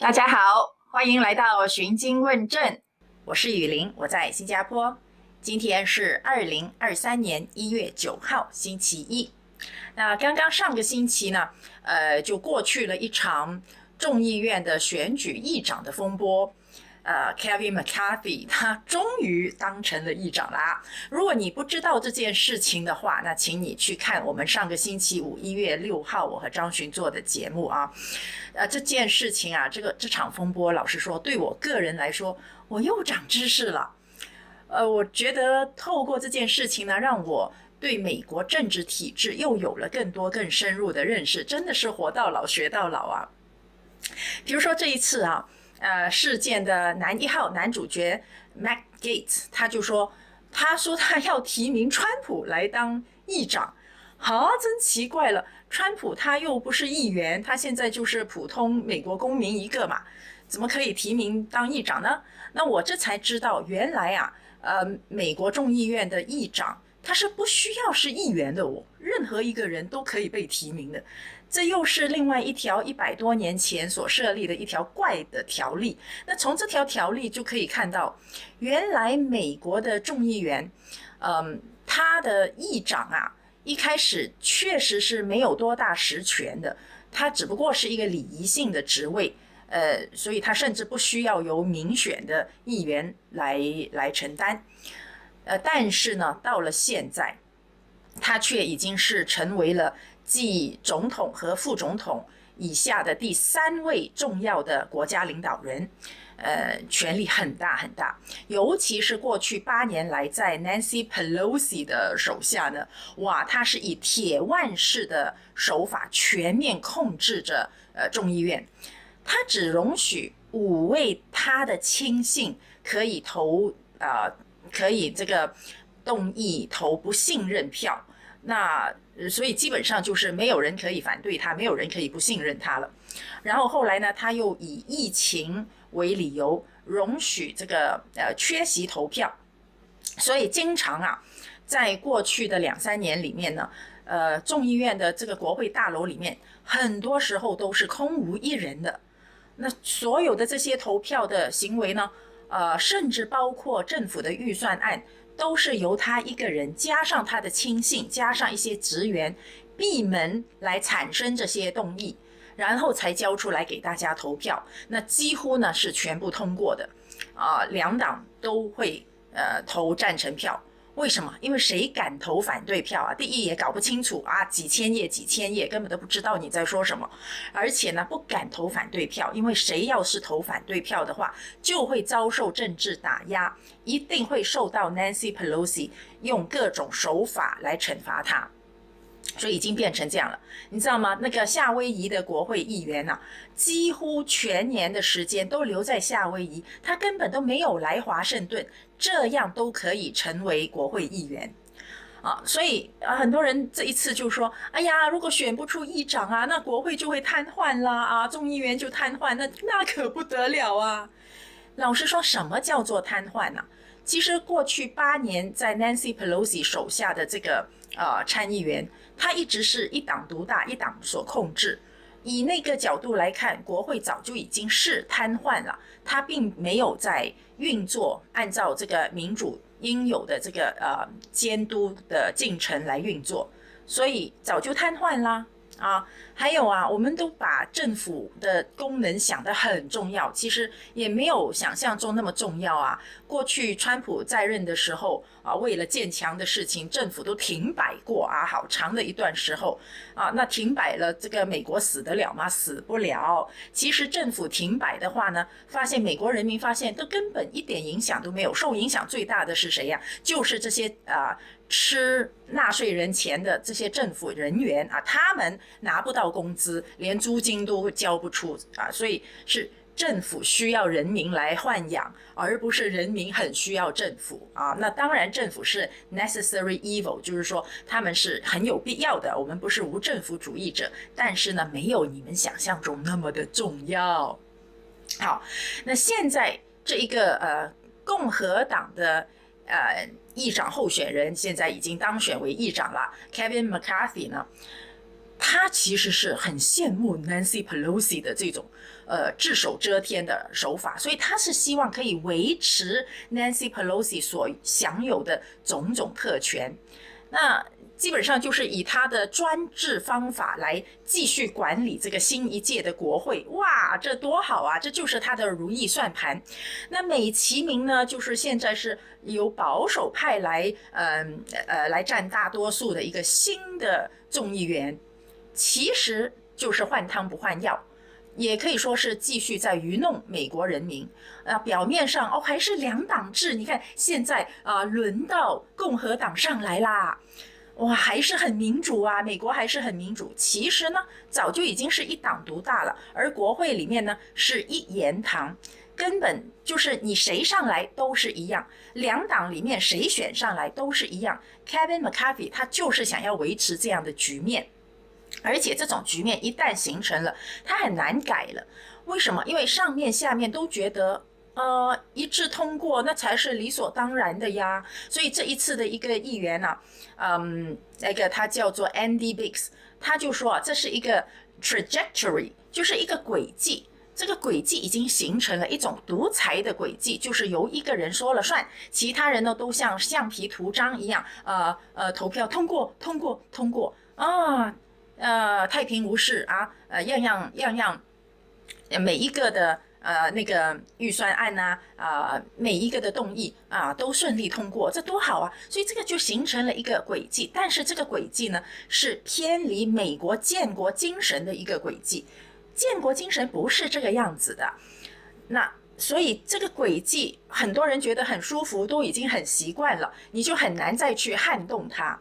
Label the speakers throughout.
Speaker 1: 大家好，欢迎来到询经问政，我是雨林，我在新加坡。今天是2023年1月9号，星期一。那刚刚上个星期呢，就过去了一场众议院的选举议长的风波。Kevin McCarthy 他终于当成了议长啦。如果你不知道这件事情的话，那请你去看我们上个星期五1月6号我和张洵做的节目啊。这件事情啊，这场风波，老实说，对我个人来说，我又长知识了。我觉得透过这件事情呢，让我对美国政治体制又有了更多更深入的认识，真的是活到老学到老啊。比如说这一次啊。事件的1号男主角 Matt Gaetz 他说他要提名川普来当议长，真奇怪了，川普他又不是议员，他现在就是普通美国公民一个嘛，怎么可以提名当议长呢？那我这才知道，原来啊，美国众议院的议长他是不需要是议员的任何一个人都可以被提名的。这又是另外一条100多年前所设立的一条怪的条例。那从这条条例就可以看到，原来美国的众议员，他的议长啊，一开始确实是没有多大实权的，他只不过是一个礼仪性的职位，所以他甚至不需要由民选的议员来承担。但是呢，到了现在，他却已经是成为了继总统和副总统以下的第3位重要的国家领导人，权力很大很大。尤其是过去8年来，在 Nancy Pelosi 的手下呢，他是以铁腕式的手法全面控制着众议院。他只容许5位他的亲信可以动议投不信任票。那所以基本上就是没有人可以反对他，没有人可以不信任他了。然后后来呢，他又以疫情为理由容许这个缺席投票，所以经常啊，在过去的2-3年里面呢，众议院的这个国会大楼里面，很多时候都是空无一人的。那所有的这些投票的行为呢，甚至包括政府的预算案，都是由他一个人加上他的亲信，加上一些职员闭门来产生这些动议，然后才交出来给大家投票。那几乎呢是全部通过的，2党都会投赞成票。为什么？因为谁敢投反对票啊？第一也搞不清楚啊，几千页根本都不知道你在说什么。而且呢，不敢投反对票，因为谁要是投反对票的话，就会遭受政治打压，一定会受到 Nancy Pelosi 用各种手法来惩罚他。所以已经变成这样了，你知道吗？那个夏威夷的国会议员啊，几乎全年的时间都留在夏威夷，他根本都没有来华盛顿，这样都可以成为国会议员所以很多人这一次就说，哎呀，如果选不出议长啊，那国会就会瘫痪啦众议员就瘫痪，那可不得了啊。老实说，什么叫做瘫痪呢？其实过去8年在 Nancy Pelosi 手下的这个参议员，他一直是一党独大，一党所控制。以那个角度来看，国会早就已经是瘫痪了，他并没有在运作，按照这个民主应有的这个监督的进程来运作，所以早就瘫痪啦。还有我们都把政府的功能想得很重要，其实也没有想象中那么重要啊。过去川普在任的时候为了建墙的事情，政府都停摆过好长的一段时候那停摆了，这个美国死得了吗？死不了。其实政府停摆的话呢，发现美国人民发现都根本一点影响都没有，受影响最大的是谁呀？就是这些吃纳税人钱的这些政府人员他们拿不到工资，连租金都交不出所以是政府需要人民来豢养，而不是人民很需要政府那当然政府是 necessary evil， 就是说他们是很有必要的，我们不是无政府主义者，但是呢，没有你们想象中那么的重要。好，那现在这一个共和党的议长候选人现在已经当选为议长了 Kevin McCarthy 呢，他其实是很羡慕 Nancy Pelosi 的这种只手遮天的手法，所以他是希望可以维持 Nancy Pelosi 所享有的种种特权。那基本上就是以他的专制方法来继续管理这个新一届的国会，哇，这多好啊！这就是他的如意算盘。那美其名呢，就是现在是由保守派来占大多数的一个新的众议员，其实就是换汤不换药。也可以说是继续在愚弄美国人民。表面上还是两党制，你看现在轮到共和党上来啦，哇，还是很民主啊，美国还是很民主。其实呢，早就已经是一党独大了，而国会里面呢是一言堂，根本就是你谁上来都是一样，两党里面谁选上来都是一样。Kevin McCarthy 他就是想要维持这样的局面。而且这种局面一旦形成了，它很难改了。为什么？因为上面下面都觉得一致通过那才是理所当然的呀。所以这一次的一个议员那个他叫做 Andy Biggs， 他就说这是一个 trajectory， 就是一个轨迹。这个轨迹已经形成了一种独裁的轨迹，就是由一个人说了算，其他人呢都像橡皮图章一样投票通过太平无事啊，样样每一个的那个预算案每一个的动议都顺利通过，这多好啊！所以这个就形成了一个轨迹，但是这个轨迹呢是偏离美国建国精神的一个轨迹，建国精神不是这个样子的。那所以这个轨迹很多人觉得很舒服，都已经很习惯了，你就很难再去撼动它。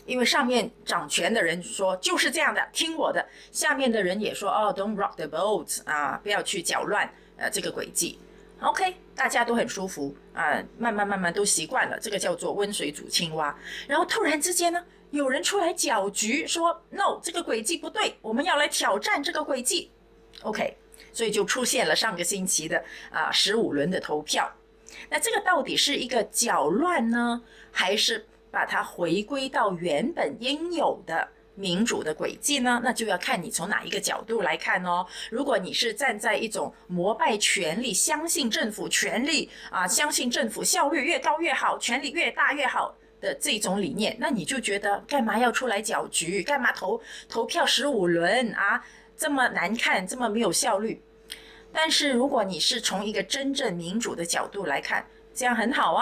Speaker 1: 因为上面掌权的人说就是这样的，听我的，下面的人也说don't rock the boat 不要去搅乱这个轨迹。OK， 大家都很舒服慢慢都习惯了，这个叫做温水煮青蛙。然后突然之间呢，有人出来搅局，说 no， 这个轨迹不对，我们要来挑战这个轨迹。OK， 所以就出现了上个星期的15轮的投票。那这个到底是一个搅乱呢，还是把它回归到原本应有的民主的轨迹呢？那就要看你从哪一个角度来看哦。如果你是站在一种膜拜权力，相信政府权力相信政府效率越高越好，权力越大越好的这种理念，那你就觉得干嘛要出来搅局，干嘛投票15轮这么难看，这么没有效率。但是如果你是从一个真正民主的角度来看，这样很好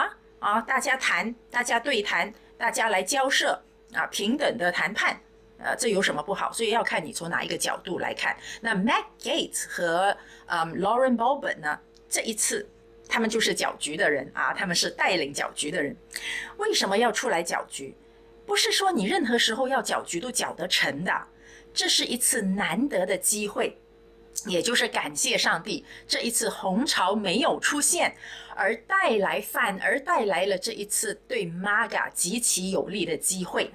Speaker 1: 大家谈，大家对谈，大家来交涉平等的谈判这有什么不好？所以要看你从哪一个角度来看。那 Matt Gaetz 和Lauren Boebert 呢，这一次他们就是搅局的人他们是带领搅局的人。为什么要出来搅局？不是说你任何时候要搅局都搅得成的，这是一次难得的机会，也就是感谢上帝，这一次红潮没有出现，反而带来了这一次对 MAGA 极其有利的机会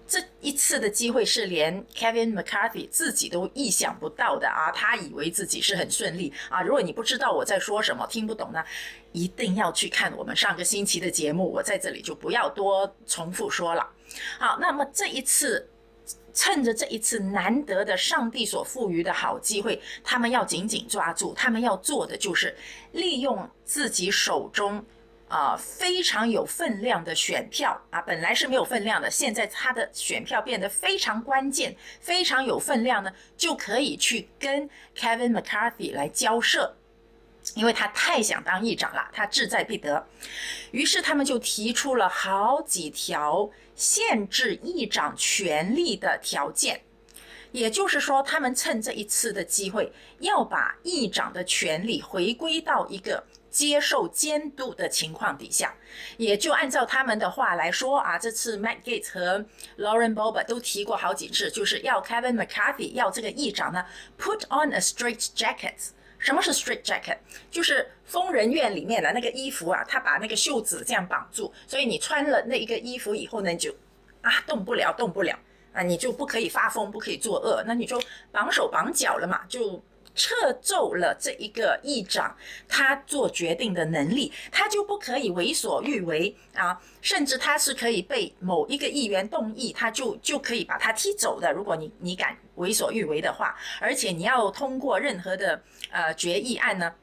Speaker 1: 这一次的机会是连 Kevin McCarthy 自己都意想不到的他以为自己是很顺利如果你不知道我在说什么，听不懂呢，一定要去看我们上个星期的节目，我在这里就不要多重复说了。好，那么这一次趁着这一次难得的上帝所赋予的好机会，他们要紧紧抓住，他们要做的就是利用自己手中非常有分量的选票本来是没有分量的，现在他的选票变得非常关键，非常有分量呢，就可以去跟 Kevin McCarthy 来交涉，因为他太想当议长了，他志在必得。于是他们就提出了好几条限制议长权力的条件，也就是说他们趁这一次的机会要把议长的权力回归到一个接受监督的情况底下。也就按照他们的话来说这次 Matt Gaetz 和 Lauren Boebert 都提过好几次，就是要 Kevin McCarthy 要这个议长呢 put on a straight jacket。什么是 straight jacket？ 就是疯人院里面的那个衣服他把那个袖子这样绑住，所以你穿了那一个衣服以后呢，你就动不了你就不可以发疯，不可以作恶，那你就绑手绑脚了嘛，就掣肘了这一个议长他做决定的能力，他就不可以为所欲为啊，甚至他是可以被某一个议员动议，他就可以把他踢走的。如果你敢为所欲为的话，而且你要通过任何的决议案呢，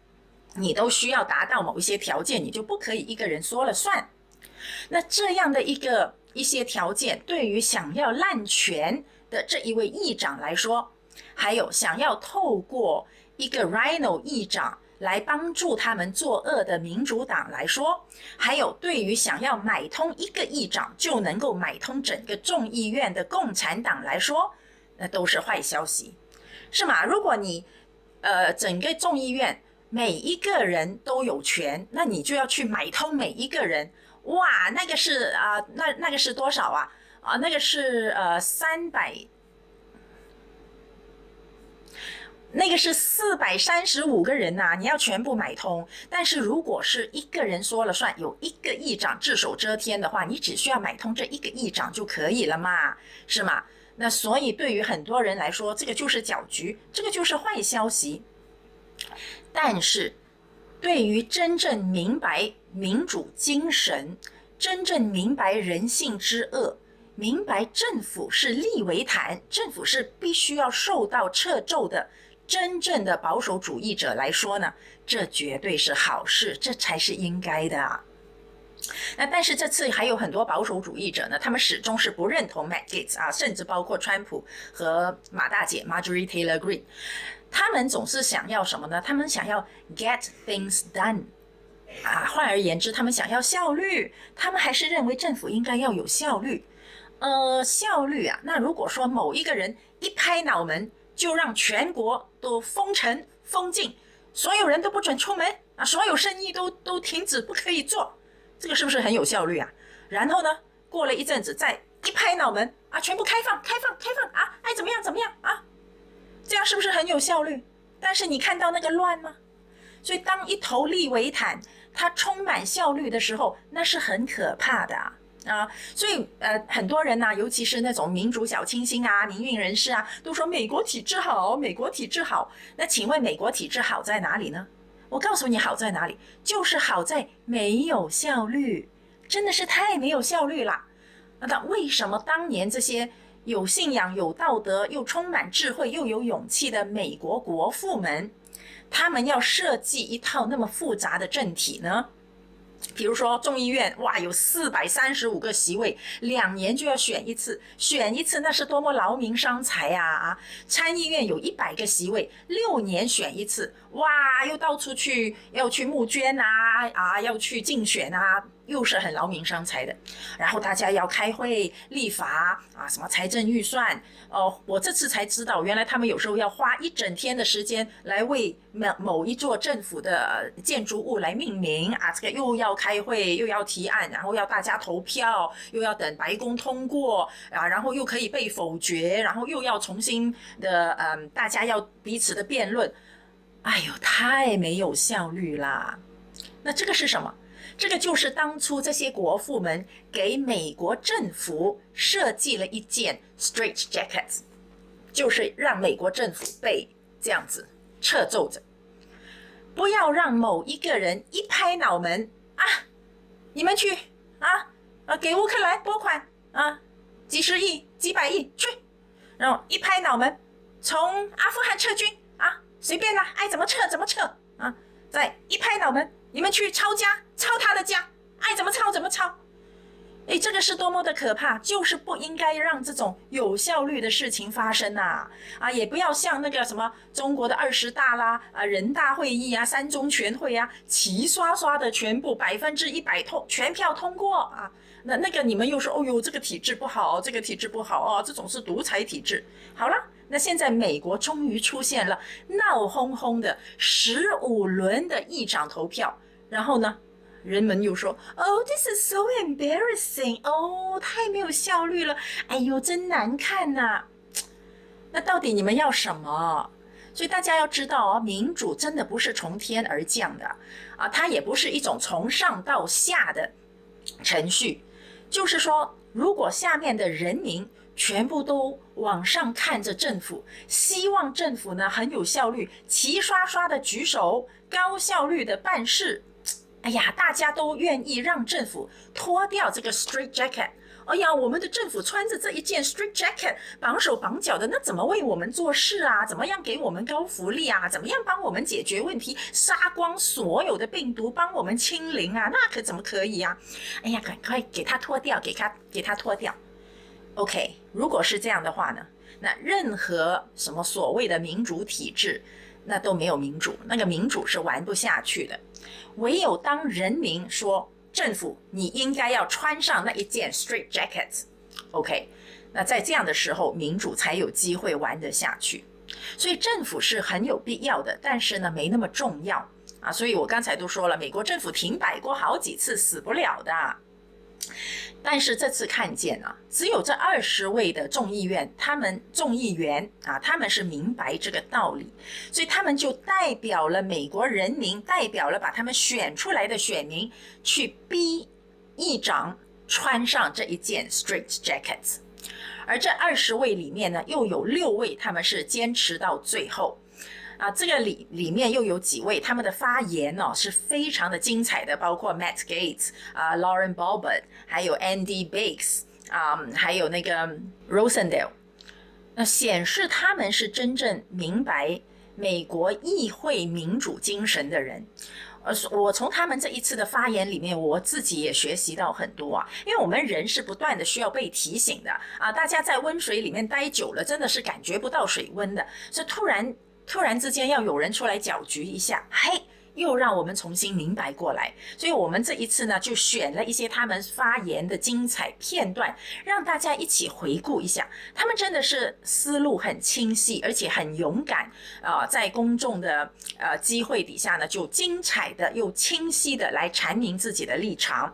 Speaker 1: 你都需要达到某一些条件，你就不可以一个人说了算。那这样的一些条件，对于想要滥权的这一位议长来说，还有想要透过一个 Rhino 议长来帮助他们作恶的民主党来说，还有对于想要买通一个议长就能够买通整个众议院的共产党来说，那都是坏消息，是吗？如果你整个众议院每一个人都有权，那你就要去买通每一个人。哇，那个是那个是多少啊？那个是300，那个是435个人呐，你要全部买通。但是如果是一个人说了算，有一个议长只手遮天的话，你只需要买通这一个议长就可以了嘛，是吗？那所以对于很多人来说，这个就是搅局，这个就是坏消息。但是对于真正明白民主精神，真正明白人性之恶，明白政府是利维坦，政府是必须要受到掣肘的真正的保守主义者来说呢，这绝对是好事，这才是应该的啊。那但是这次还有很多保守主义者呢，他们始终是不认同 Matt Gaetz 啊，甚至包括川普和马大姐 Marjorie Taylor Greene， 他们总是想要什么呢？他们想要 get things done 啊，换而言之，他们想要效率，他们还是认为政府应该要有效率。效率啊，那如果说某一个人一拍脑门就让全国都封城封禁，所有人都不准出门啊，所有生意都停止不可以做，这个是不是很有效率啊？然后呢，过了一阵子再一拍脑门啊，全部开放啊，爱怎么样怎么样啊，这样是不是很有效率？但是你看到那个乱吗？所以当一头利维坦它充满效率的时候，那是很可怕的啊。所以很多人尤其是那种民主小清新啊、民运人士啊，都说美国体制好，美国体制好。那请问美国体制好在哪里呢？我告诉你好在哪里，就是好在没有效率，真的是太没有效率了。那为什么当年这些有信仰、有道德、又充满智慧、又有勇气的美国国父们，他们要设计一套那么复杂的政体呢？比如说众议院，哇，有435个席位，2年就要选一次，那是多么劳民伤财啊！参议院有100个席位，6年选一次，哇，又到处要去募捐啊，要去竞选啊，又是很劳民伤财的。然后大家要开会立法啊，什么财政预算我这次才知道，原来他们有时候要花1整天的时间来为某一座政府的建筑物来命名啊，这个又要开会，又要提案，然后要大家投票，又要等白宫通过啊，然后又可以被否决，然后又要重新的大家要彼此的辩论，哎呦，太没有效率啦！那这个是什么？这个就是当初这些国父们给美国政府设计了一件 straitjacket， 就是让美国政府被这样子掣肘着，不要让某一个人一拍脑门啊，你们去给乌克兰拨款几十亿、几百亿去，然后一拍脑门从阿富汗撤军随便啦，爱怎么撤怎么撤再一拍脑门，你们去抄他的家，爱怎么抄怎么抄。这个是多么的可怕，就是不应该让这种有效率的事情发生也不要像那个什么中国的20大啦人大会议3中全会齐刷刷的全部100%全票通过那个你们又说这个体制不好，这个体制不好这种是独裁体制。好了，那现在美国终于出现了闹哄哄的15轮的议长投票，然后呢，人们又说this is so embarrassing， 太没有效率了，哎呦，真难看那到底你们要什么？所以大家要知道民主真的不是从天而降的它也不是一种从上到下的程序。就是说，如果下面的人民全部都往上看着政府，希望政府呢很有效率，齐刷刷的举手，高效率的办事，哎呀，大家都愿意让政府脱掉这个 straight jacket。哎呀，我们的政府穿着这一件 straight jacket， 绑手绑脚的，那怎么为我们做事啊？怎么样给我们高福利啊？怎么样帮我们解决问题？杀光所有的病毒，帮我们清零啊？那可怎么可以啊？哎呀，赶快给他脱掉，给他脱掉。OK， 如果是这样的话呢，那任何什么所谓的民主体制，那都没有民主，那个民主是玩不下去的。唯有当人民说，政府你应该要穿上那一件 straight jacket， OK， 那在这样的时候，民主才有机会玩得下去。所以政府是很有必要的，但是呢没那么重要啊。所以我刚才都说了，美国政府停摆过好几次，死不了的。但是这次看见啊，只有这20位的众议员，他们是明白这个道理，所以他们就代表了美国人民，代表了把他们选出来的选民，去逼议长穿上这一件 straight jacket。而这20位里面呢，又有6位他们是坚持到最后。这个里面又有几位他们的发言是非常的精彩的，包括 Matt Gaetz、Lauren Boebert， 还有 Andy Biggs， 还有那个 Rosendale， 那显示他们是真正明白美国议会民主精神的人。我从他们这一次的发言里面，我自己也学习到很多啊，因为我们人是不断的需要被提醒的大家在温水里面待久了，真的是感觉不到水温的，所以突然之间要有人出来搅局一下，嘿，又让我们重新明白过来。所以我们这一次呢，就选了一些他们发言的精彩片段，让大家一起回顾一下。他们真的是思路很清晰，而且很勇敢在公众的机会底下呢，就精彩的又清晰的来阐明自己的立场。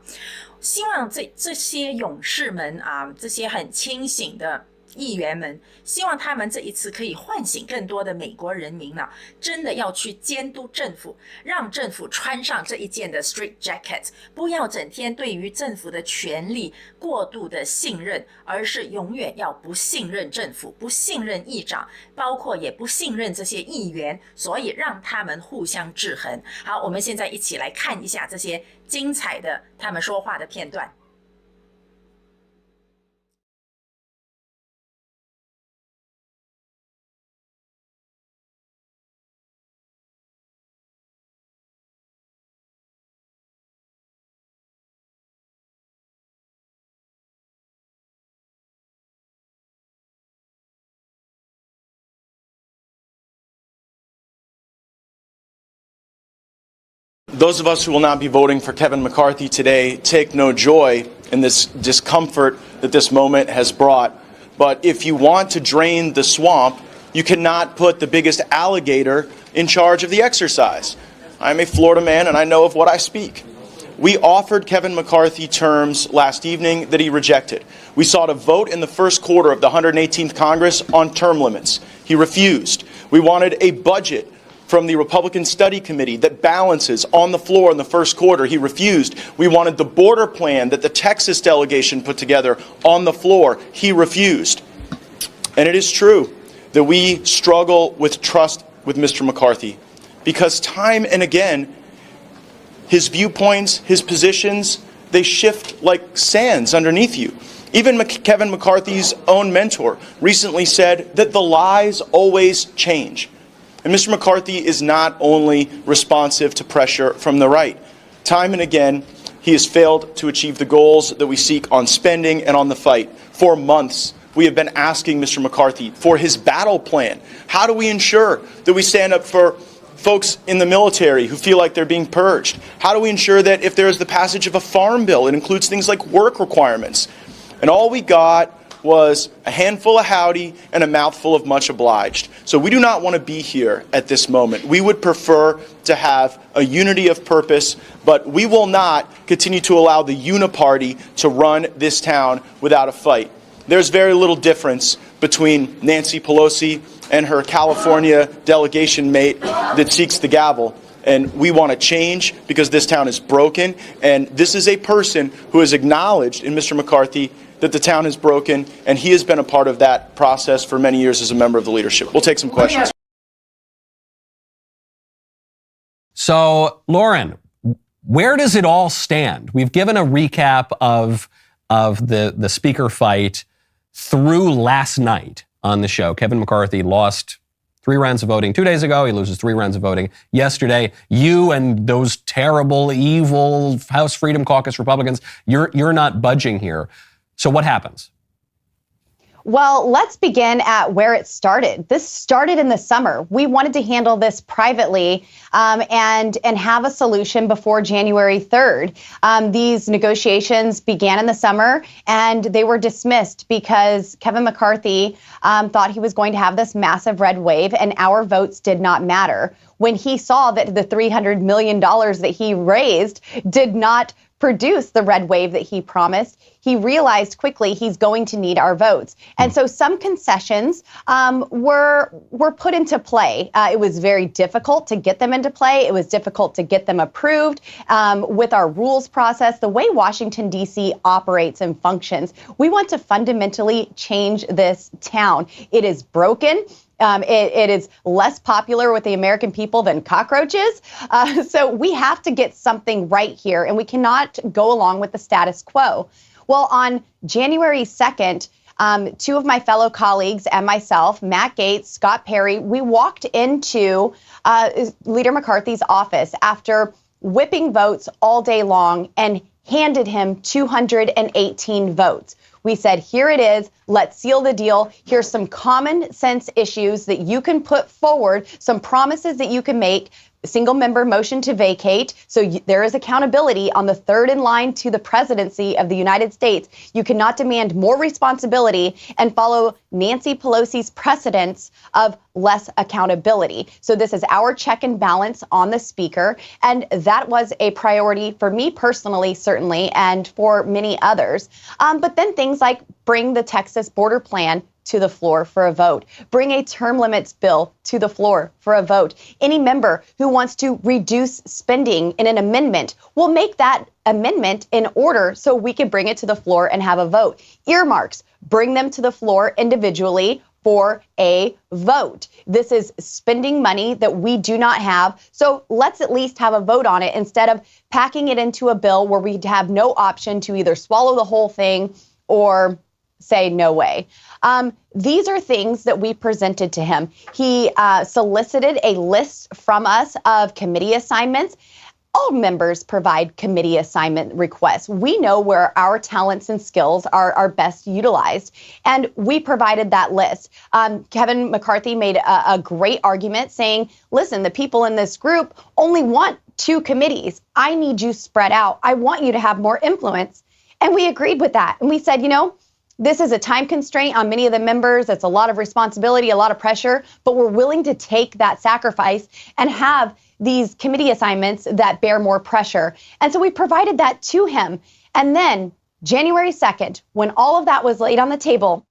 Speaker 1: 希望这些勇士们这些很清醒的议员们，希望他们这一次可以唤醒更多的美国人民真的要去监督政府，让政府穿上这一件的 straight jacket， 不要整天对于政府的权力过度的信任，而是永远要不信任政府，不信任议长，包括也不信任这些议员，所以让他们互相制衡。好，我们现在一起来看一下这些精彩的他们说话的片段。
Speaker 2: Those of us who will not be voting for Kevin McCarthy today take no joy in this discomfort that this moment has brought. But if you want to drain the swamp, you cannot put the biggest alligator in charge of the exercise. I'm a Florida man and I know of what I speak. We offered Kevin McCarthy terms last evening that he rejected. We sought a vote in the first quarter of the 118th Congress on term limits. He refused. We wanted a budget from the Republican Study Committee that balances on the floor in the first quarter. He refused. We wanted the border plan that the Texas delegation put together on the floor. He refused. And it is true that we struggle with trust with Mr. McCarthy because time and again, his viewpoints, his positions, they shift like sands underneath you. Even Kevin McCarthy's own mentor recently said that the lies always change. And Mr. McCarthy is not only responsive to pressure from the right. Time and again, he has failed to achieve the goals that we seek on spending and on the fight. For months, we have been asking Mr. McCarthy for his battle plan. How do we ensure that we stand up for folks in the military who feel like they're being purged? How do we ensure that if there is the passage of a farm bill, it includes things like work requirements? And all we got was a handful of howdy and a mouthful of much obliged. So we do not want to be here at this moment. We would prefer to have a unity of purpose, but we will not continue to allow the uniparty to run this town without a fight. There's very little difference between Nancy Pelosi and her California delegation mate that seeks the gavel. And we want to change because this town is broken. And this is a person who has acknowledged in Mr. McCarthy that the town is broken, and he has been a part of that process for many years as a member of the leadership. We'll take some questions.
Speaker 3: So, Lauren, where does it all stand? We've given a recap of the speaker fight through last night on the show. Kevin McCarthy lost 3 rounds of voting 2 days ago. He loses 3 rounds of voting yesterday. You and those terrible, evil House Freedom Caucus Republicans, you're not budging here. So what happens?
Speaker 4: Well, let's begin at where it started. This started in the summer. We wanted to handle this privately and have a solution before January 3rd. These negotiations began in the summer, and they were dismissed because Kevin McCarthy thought he was going to have this massive red wave, and our votes did not matter. When he saw that the $300 million that he raised did not produce the red wave that he promised, he realized quickly he's going to need our votes. And so some concessions were put into play. It was very difficult to get them into play. It was difficult to get them approved with our rules process, the way Washington, D.C. operates and functions. We want to fundamentally change this town. It is broken. It is less popular with the American people than cockroaches. So we have to get something right here, and we cannot go along with the status quo. Well, on January 2nd, 2 of my fellow colleagues and myself, Matt Gaetz, Scott Perry, we walked into Leader McCarthy's office after whipping votes all day long and handed him 218 votes. We said, here it is. Let's seal the deal. Here's some common sense issues that you can put forward, some promises that you can make. Single member motion to vacate. So there is accountability on the third in line to the presidency of the United States. You cannot demand more responsibility and follow Nancy Pelosi's precedents of less accountability. So this is our check and balance on the speaker. And that was a priority for me personally, certainly, and for many others. But then things like bring the Texas border plan to the floor for a vote. Bring a term limits bill to the floor for a vote. Any member who wants to reduce spending in an amendment will make that amendment in order so we can bring it to the floor and have a vote. Earmarks, bring them to the floor individually for a vote. This is spending money that we do not have. So let's at least have a vote on it instead of packing it into a bill where we have no option to either swallow the whole thing or say no way. These are things that we presented to him. He solicited a list from us of committee assignments. All members provide committee assignment requests. We know where our talents and skills are best utilized, and we provided that list. Kevin McCarthy made a great argument saying, listen, the people in this group only want 2 committees. I need you spread out. I want you to have more influence. And we agreed with that. And we said, this is a time constraint on many of the members. It's a lot of responsibility, a lot of pressure, but we're willing to take that sacrifice and have these committee assignments that bear more pressure. And so we provided that to him. And then January 2nd, when all of that was laid on the table,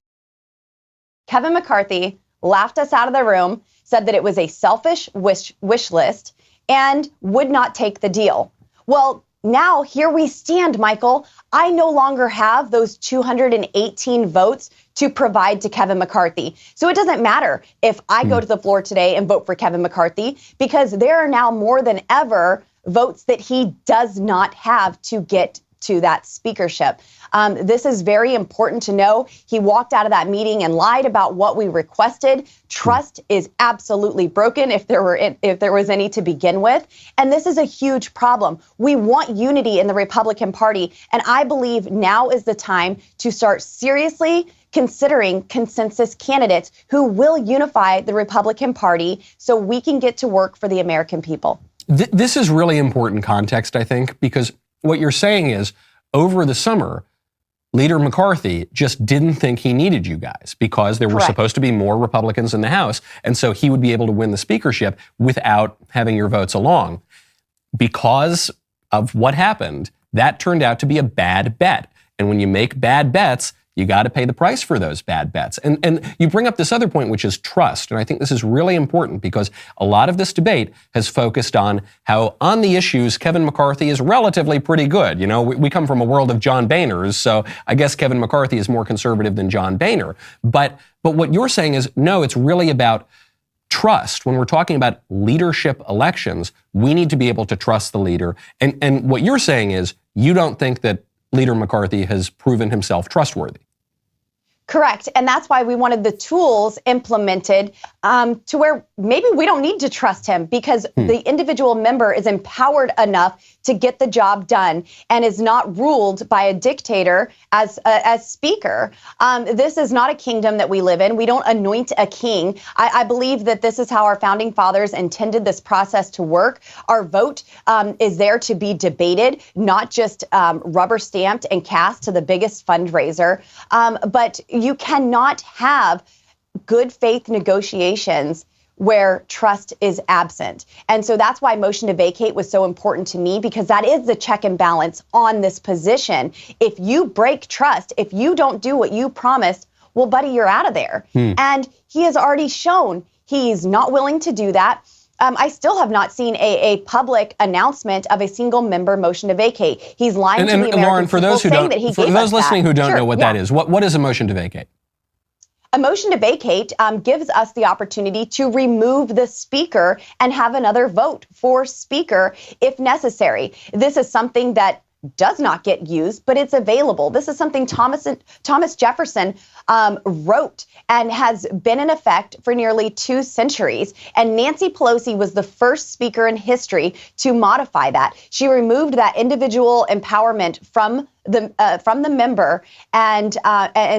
Speaker 4: Kevin McCarthy laughed us out of the room, said that it was a selfish wish list, and would not take the deal. Well, now here we stand, Michael. I no longer have those 218 votes to provide to Kevin McCarthy. So it doesn't matter if I go to the floor today and vote for Kevin McCarthy, because there are now more than ever votes that he does not have to get to that speakership. This is very important to know. He walked out of that meeting and lied about what we requested. Trust is absolutely broken if there was any to begin with. And this is a huge problem. We want unity in the Republican Party. And I believe now is the time to start seriously considering consensus candidates who will unify the Republican Party so we can get to work for the American people.
Speaker 3: This is really important context, I think, because what you're saying is over the summer, Leader McCarthy just didn't think he needed you guys because there were supposed to be more Republicans in the House. And so he would be able to win the speakership without having your votes along. Because of what happened, that turned out to be a bad bet. And when you make bad bets, you got to pay the price for those bad bets. And you bring up this other point, which is trust. And I think this is really important because a lot of this debate has focused on how on the issues, Kevin McCarthy is relatively pretty good. You know, we come from a world of John Boehners, so I guess Kevin McCarthy is more conservative than John Boehner. But what you're saying is, no, it's really about trust. When we're talking about leadership elections, we need to be able to trust the leader. And what you're saying is, you don't think that Leader McCarthy has proven himself trustworthy.
Speaker 4: Correct. And that's why we wanted the tools implemented to where maybe we don't need to trust him because the individual member is empowered enough to get the job done and is not ruled by a dictator as speaker. This is not a kingdom that we live in. We don't anoint a king. I believe that this is how our founding fathers intended this process to work. Our vote is there to be debated, not just rubber stamped and cast to the biggest fundraiser. But you cannot have good faith negotiations where trust is absent. And so that's why motion to vacate was so important to me, because that is the check and balance on this position. If you break trust, if you don't do what you promised, well, buddy, you're out of there. And he has already shown he's not willing to do that. I still have not seen a public announcement of a single member motion to vacate. He's lying to the American
Speaker 3: Lauren, for those who don't, for those listening who don't know what that is, what is a motion to vacate?
Speaker 4: A motion to vacate gives us the opportunity to remove the speaker and have another vote for speaker if necessary. This is something that does not get used, but it's available. This is something Thomas Jefferson wrote and has been in effect for nearly 2 centuries. And Nancy Pelosi was the first speaker in history to modify that. She removed that individual empowerment from the member and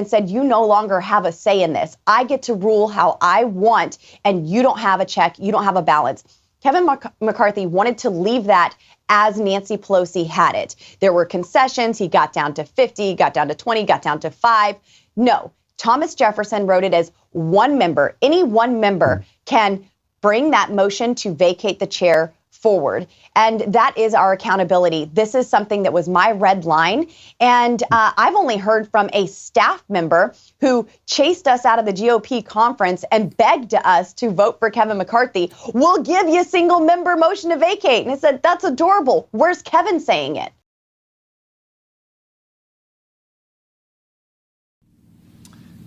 Speaker 4: said, you no longer have a say in this. I get to rule how I want, and you don't have a check, you don't have a balance. Kevin McCarthy wanted to leave that as Nancy Pelosi had it. There were concessions. He got down to 50, got down to 20, got down to 5. No, Thomas Jefferson wrote it as one member. Any one member can bring that motion to vacate the chair forward. And that is our accountability. This is something that was my red line. And I've only heard from a staff member who chased us out of the GOP conference and begged us to vote for Kevin McCarthy. We'll give you a single member motion to vacate. And I said, that's adorable. Where's Kevin saying it?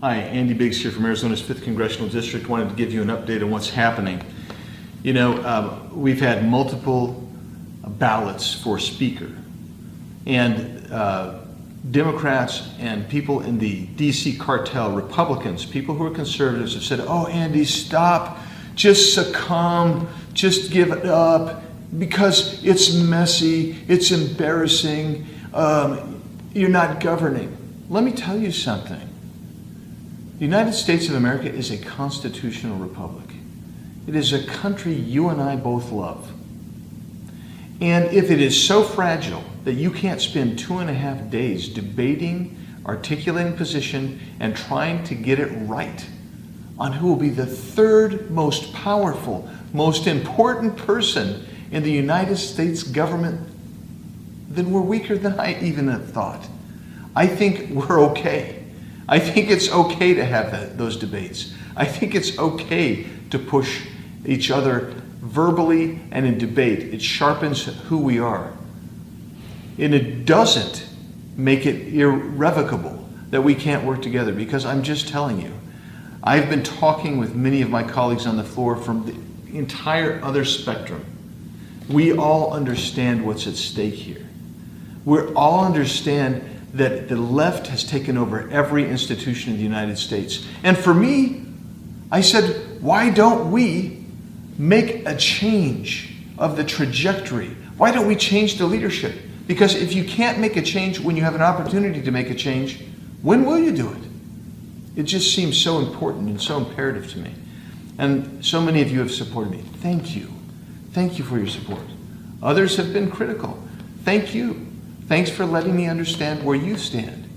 Speaker 5: Hi, Andy Biggs here from Arizona's 5th Congressional District. Wanted to give you an update on what's happening. You know, we've had multiple ballots for speaker, and Democrats and people in the DC cartel, Republicans, people who are conservatives have said, oh, Andy, stop, just succumb, just give it up, because it's messy, it's embarrassing, you're not governing. Let me tell you something. The United States of America is a constitutional republic. It is a country you and I both love. And if it is so fragile that you can't spend 2.5 days debating, articulating position, and trying to get it right on who will be the 3rd most powerful, most important person in the United States government, then we're weaker than I even have thought. I think we're okay. I think it's okay to have those debates. I think it's okay to push each other verbally and in debate. It sharpens who we are. And it doesn't make it irrevocable that we can't work together, because I'm just telling you, I've been talking with many of my colleagues on the floor from the entire other spectrum. We all understand what's at stake here. We all understand that the left has taken over every institution in the United States. And for me, I said, why don't we make a change of the trajectory? Why don't we change the leadership? Because if you can't make a change when you have an opportunity to make a change, when will you do it? It just seems so important and so imperative to me. And so many of you have supported me. Thank you. Thank you for your support. Others have been critical. Thank you. Thanks for letting me understand where you stand.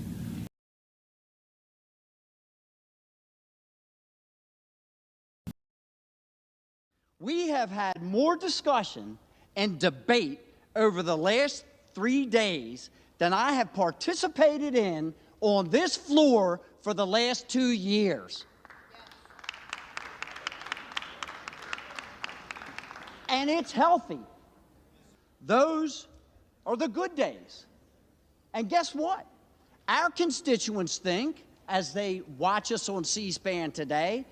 Speaker 6: We have had more discussion and debate over the last 3 days than I have participated in on this floor for the last 2 years. And it's healthy. Those are the good days. And guess what? Our constituents think, as they watch us on C-SPAN today,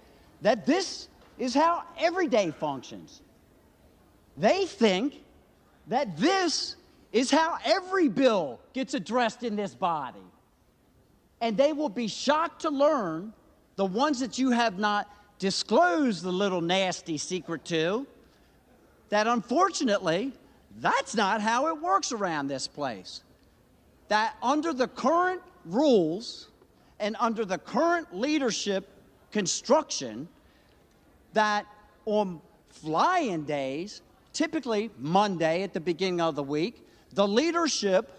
Speaker 6: that this is how every day functions. They think that this is how every bill gets addressed in this body. And they will be shocked to learn, the ones that you have not disclosed the little nasty secret to, that unfortunately, that's not how it works around this place. That under the current rules and under the current leadership construction, that on fly-in days, typically Monday at the beginning of the week, the leadership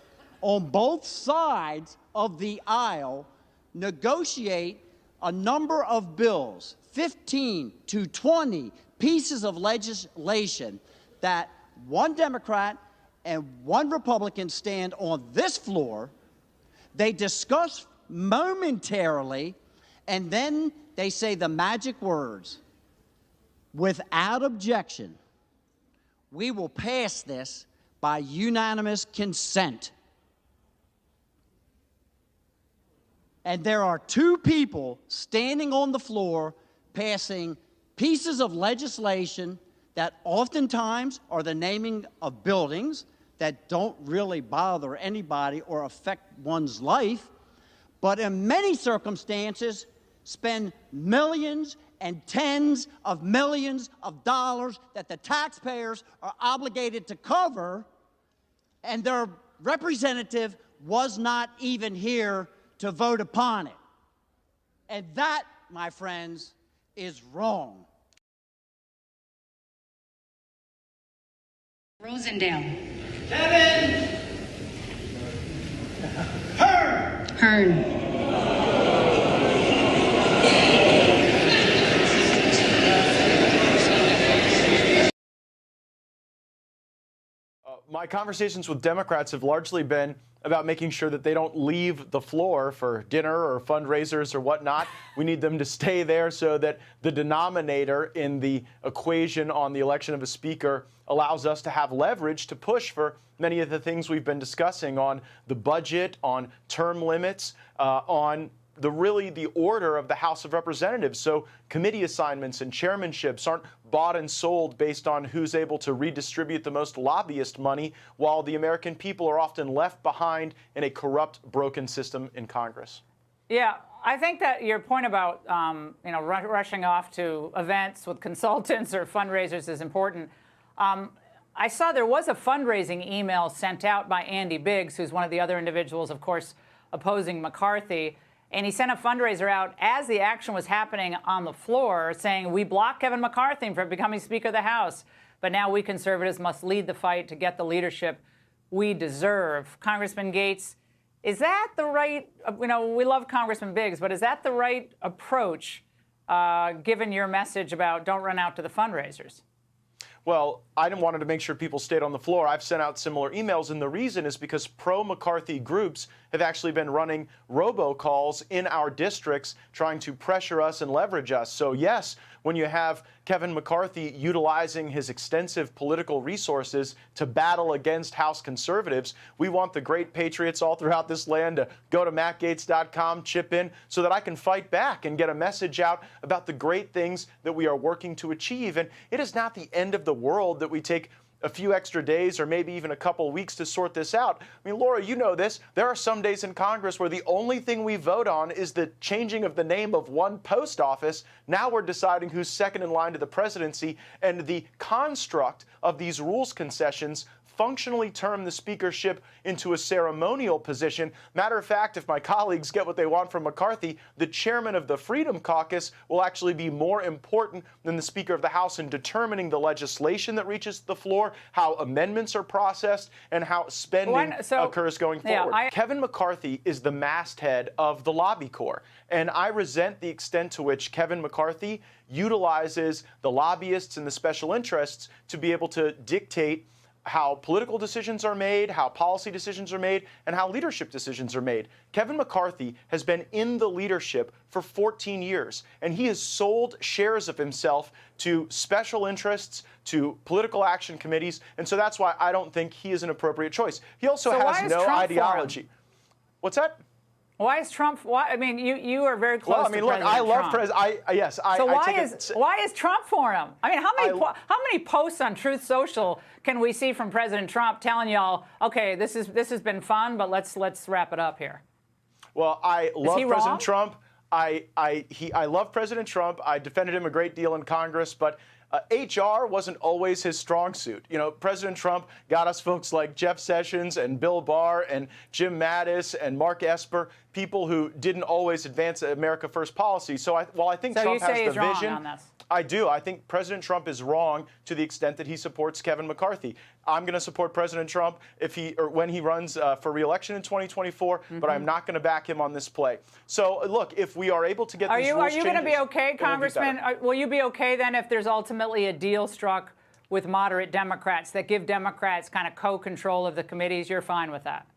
Speaker 6: on both sides of the aisle negotiate a number of bills, 15 to 20 pieces of legislation that one Democrat and one Republican stand on this floor, they discuss momentarily, and then they say the magic words, without objection, we will pass this by unanimous consent. And there are two people standing on the floor passing pieces of legislation that oftentimes are the naming of buildings that don't really bother anybody or affect one's life, but in many circumstances spend millions and tens of millions of dollars that the taxpayers are obligated to cover, and their representative was not even here to vote upon it. And that, my friends, is wrong.
Speaker 7: Rosendale.
Speaker 8: Kevin!
Speaker 7: Hearn.
Speaker 2: My conversations with Democrats have largely been about making sure that they don't leave the floor for dinner or fundraisers or whatnot. We need them to stay there so that the denominator in the equation on the election of a speaker allows us to have leverage to push for many of the things we've been discussing on the budget, on term limits, on the order of the House of Representatives. So committee assignments and chairmanships aren't bought and sold based on who's able to redistribute the most lobbyist money, while the American people are often left behind in a corrupt, broken system in Congress.
Speaker 9: Yeah, I think that your point about rushing off to events with consultants or fundraisers is important. I saw there was a fundraising email sent out by Andy Biggs, who's one of the other individuals, of course, opposing McCarthy. And he sent a fundraiser out as the action was happening on the floor, saying, we blocked Kevin McCarthy from becoming Speaker of the House, but now we conservatives must lead the fight to get the leadership we deserve. Congressman Gates, is that the right, we love Congressman Biggs, but is that the right approach, given your message about don't run out to the fundraisers?
Speaker 2: Well, I wanted to make sure people stayed on the floor. I've sent out similar emails, and the reason is because pro-McCarthy groups have actually been running robocalls in our districts trying to pressure us and leverage us. So yes, when you have Kevin McCarthy utilizing his extensive political resources to battle against House conservatives, we want the great patriots all throughout this land to go to mattgaetz.com, chip in, so that I can fight back and get a message out about the great things that we are working to achieve. And it is not the end of the world that we take a few extra days or maybe even a couple weeks to sort this out. I mean, Laura, you know this. There are some days in Congress where the only thing we vote on is the changing of the name of one post office. Now we're deciding who's second in line to the presidency, and the construct of these rules concessions functionally turn the speakership into a ceremonial position. Matter of fact, if my colleagues get what they want from McCarthy, the chairman of the Freedom Caucus will actually be more important than the Speaker of the House in determining the legislation that reaches the floor, how amendments are processed, and how spending occurs going forward. Kevin McCarthy is the masthead of the lobby corps, and I resent the extent to which Kevin McCarthy utilizes the lobbyists and the special interests to be able to dictate how political decisions are made, how policy decisions are made, and how leadership decisions are made. Kevin McCarthy has been in the leadership for 14 years, and he has sold shares of himself to special interests, to political action committees, and so that's why I don't think he is an appropriate choice. He also has no ideology. What's that?
Speaker 9: Why is Trump? Why? I mean, you are very close.
Speaker 2: Well, I mean,
Speaker 9: to
Speaker 2: look, I love President. Yes, I.
Speaker 9: So
Speaker 2: why
Speaker 9: is Trump for him? I mean, how many posts on Truth Social can we see from President Trump telling y'all, okay, this has been fun, but let's wrap it up here?
Speaker 2: Well, I love President
Speaker 9: wrong?
Speaker 2: Trump. I love President Trump. I defended him a great deal in Congress, but HR wasn't always his strong suit. You know, President Trump got us folks like Jeff Sessions and Bill Barr and Jim Mattis and Mark Esper, people who didn't always advance America First policy. So while I think Trump has the vision,
Speaker 9: on this.
Speaker 2: I do. I think President Trump is wrong to the extent that he supports Kevin McCarthy. I'm going to support President Trump when he runs for re-election in 2024, but I'm not going to back him on this play. So look, if we are able to get these rules
Speaker 9: Are you going to be
Speaker 2: changes,
Speaker 9: okay, Congressman? Will you be okay then if there's ultimately a deal struck with moderate Democrats that give Democrats kind of co-control of the committees? You're fine with that?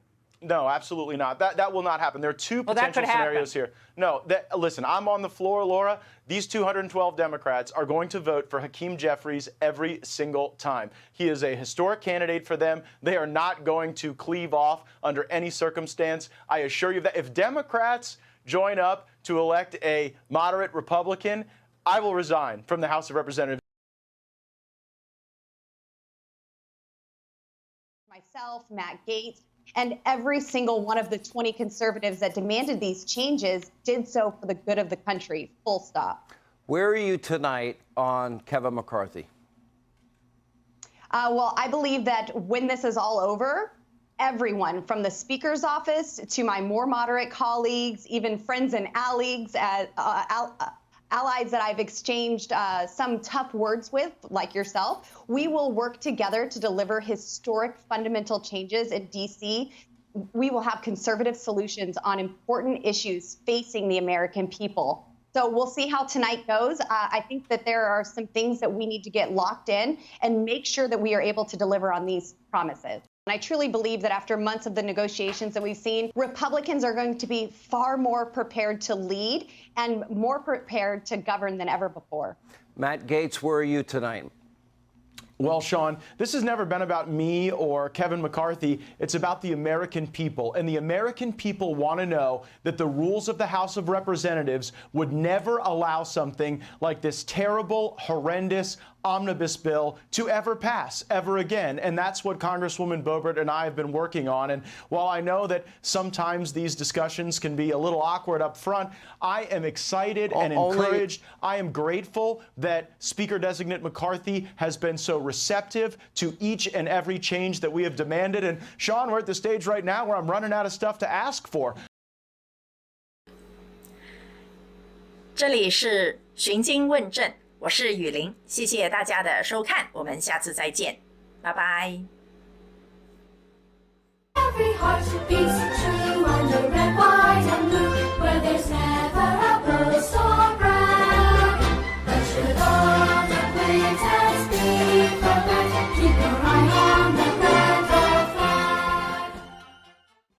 Speaker 2: No, absolutely not. That will not happen. There are two potential scenarios here. No, listen, I'm on the floor, Laura. These 212 Democrats are going to vote for Hakeem Jeffries every single time. He is a historic candidate for them. They are not going to cleave off under any circumstance. I assure you that if Democrats join up to elect a moderate Republican, I will resign from the House of Representatives.
Speaker 4: Myself, Matt Gaetz, and every single one of the 20 conservatives that demanded these changes did so for the good of the country, full stop.
Speaker 8: Where are you tonight on Kevin McCarthy?
Speaker 4: Well, I believe that when this is all over, everyone from the Speaker's office to my more moderate colleagues, even friends and allies that I've exchanged some tough words with, like yourself, we will work together to deliver historic fundamental changes in D.C. We will have conservative solutions on important issues facing the American people. So we'll see how tonight goes. I think that there are some things that we need to get locked in and make sure that we are able to deliver on these promises. And I truly believe that after months of the negotiations that we've seen, Republicans are going to be far more prepared to lead and more prepared to govern than ever before.
Speaker 8: Matt Gaetz, where are you tonight?
Speaker 2: Well, Sean, this has never been about me or Kevin McCarthy. It's about the American people. And the American people want to know that the rules of the House of Representatives would never allow something like this terrible, horrendous omnibus bill to ever pass ever again. And that's what Congresswoman Boebert and I have been working on. And while I know that sometimes these discussions can be a little awkward up front, I am excited and encouraged. I am grateful that Speaker-designate McCarthy has been so receptive to each and every change that we have demanded. And Sean, we're at the stage right now where I'm running out of stuff to ask for.
Speaker 1: 这里是询经问政，我是雨林，谢谢大家的收看，我们下次再见，拜拜。Every heart should beat